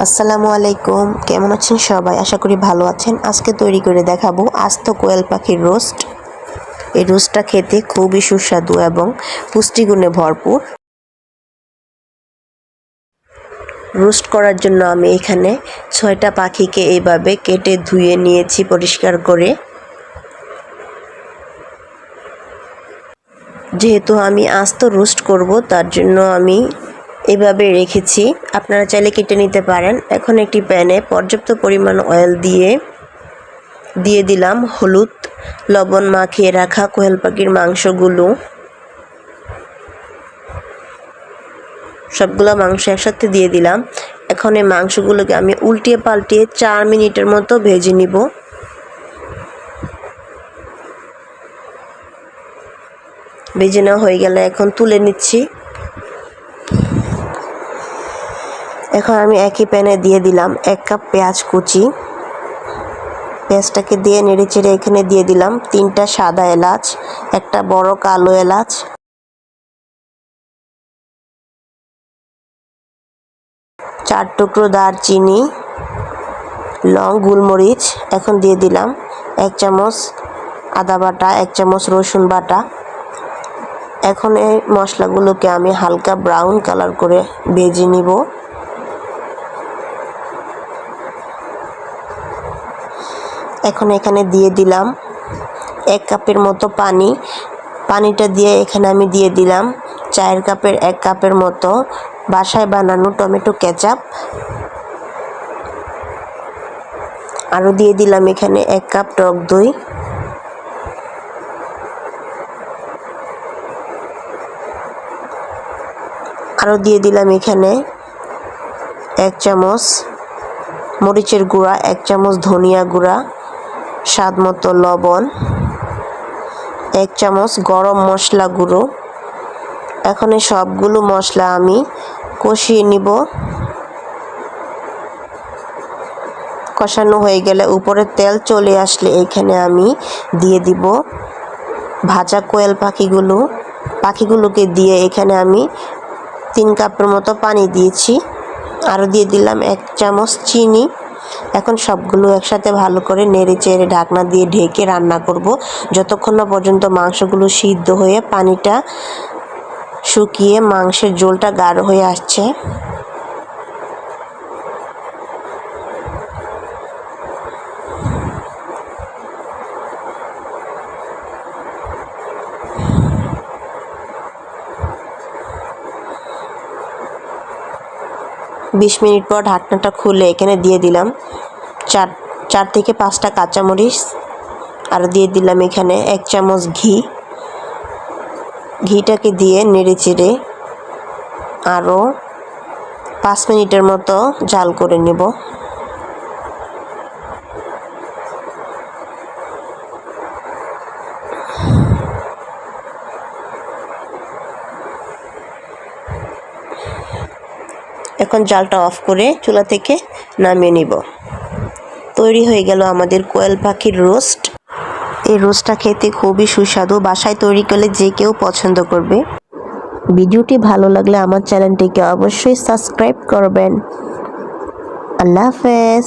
আসসালামু আলাইকুম, কেমন আছেন সবাই? আশা করি ভালো আছেন। আজকে তৈরি করে দেখাবো আস্ত কোয়েল পাখির রোস্ট। এই রোস্টটা খেতে খুবই সুস্বাদু এবং পুষ্টিগুণে ভরপুর। রোস্ট করার জন্য আমি এখানে 6টা পাখিকে এইভাবে কেটে ধুয়ে নিয়েছি পরিষ্কার করে। যেহেতু আমি আস্ত রোস্ট করব, তার জন্য আমি এভাবে রেখেছি। আপনারা চাইলে কেটে নিতে পারেন। এখন একটি প্যানে পর্যাপ্ত পরিমাণ অয়েল দিয়ে দিলাম হলুদ, লবণ মাখিয়ে রাখা কোয়েল পাখির মাংসগুলো। সবগুলো মাংস একসাথে দিয়ে দিলাম। এখন এই মাংসগুলোকে আমি উল্টিয়ে পাল্টিয়ে 4 মিনিটের মতো ভেজে নিব। ভেজে নেওয়া হয়ে গেলে এখন তুলে নিচ্ছি। এখন আমি একই প্যানে দিয়ে দিলাম 1 কাপ পেঁয়াজ কুচি। পেঁয়াজটাকে দিয়ে নেড়েচেড়ে এখানে দিয়ে দিলাম 3টা সাদা এলাচ, একটা বড় কালো এলাচ, 4 টুকরো দারচিনি, লং, গোলমরিচ। এখন দিয়ে দিলাম 1 চামচ আদা বাটা, 1 চামচ রসুন বাটা। এখন এই মশলাগুলোকে আমি হালকা ব্রাউন কালার করে ভেজে নিব। এখন এখানে দিয়ে দিলাম 1 কাপের মতো পানি। পানিটা দিয়ে এখানে আমি দিয়ে দিলাম 4 কাপের 1 কাপের মতো বাসায় বানানো টমেটো কেচাপ। আরও দিয়ে দিলাম এখানে 1 কাপ টক দই। আরও দিয়ে দিলাম এখানে 1 চামচ মরিচের গুঁড়া, 1 চামচ ধনিয়া গুঁড়া, স্বাদ মতো লবণ, 1 চামচ গরম মশলা গুঁড়ো। এখন এই সবগুলো মশলা আমি কষিয়ে নিব। কষানো হয়ে গেলে উপরে তেল চলে আসলে এখানে আমি দিয়ে দিব ভাজা কোয়েল পাখিগুলোকে দিয়ে এখানে আমি 3 কাপের মতো পানি দিয়েছি। আরও দিয়ে দিলাম 1 চামচ চিনি। এখন সবগুলো একসাথে ভালো করে নেড়েচেড়ে ঢাকনা দিয়ে ঢেকে রান্না করব যতক্ষণ না পর্যন্ত মাংসগুলো সিদ্ধ হয়ে পানিটা শুকিয়ে মাংসের ঝোলটা গাঢ় হয়ে আসছে। বিশ মিনিট পর ঢাকনাটা খুলে এখানে দিয়ে দিলাম 4 থেকে 5টা কাঁচামরিচ। আর দিয়ে দিলাম এখানে 1 চামচ ঘিটাকে দিয়ে নেড়েচেড়ে আরও 5 মিনিটের মতো জাল করে নেব। এখন জালটা অফ করে চুলা থেকে নামিয়ে নিব। তৈরি হয়ে গেল আমাদের কোয়েল পাখির রোস্ট। এই রোস্টটা খেতে খুবই সুস্বাদু। বাসায় তৈরি করলে যে কেউ পছন্দ করবে। ভিডিওটি ভালো লাগলে আমার চ্যানেলটিকে অবশ্যই সাবস্ক্রাইব করবেন। আল্লাহ হাফেজ।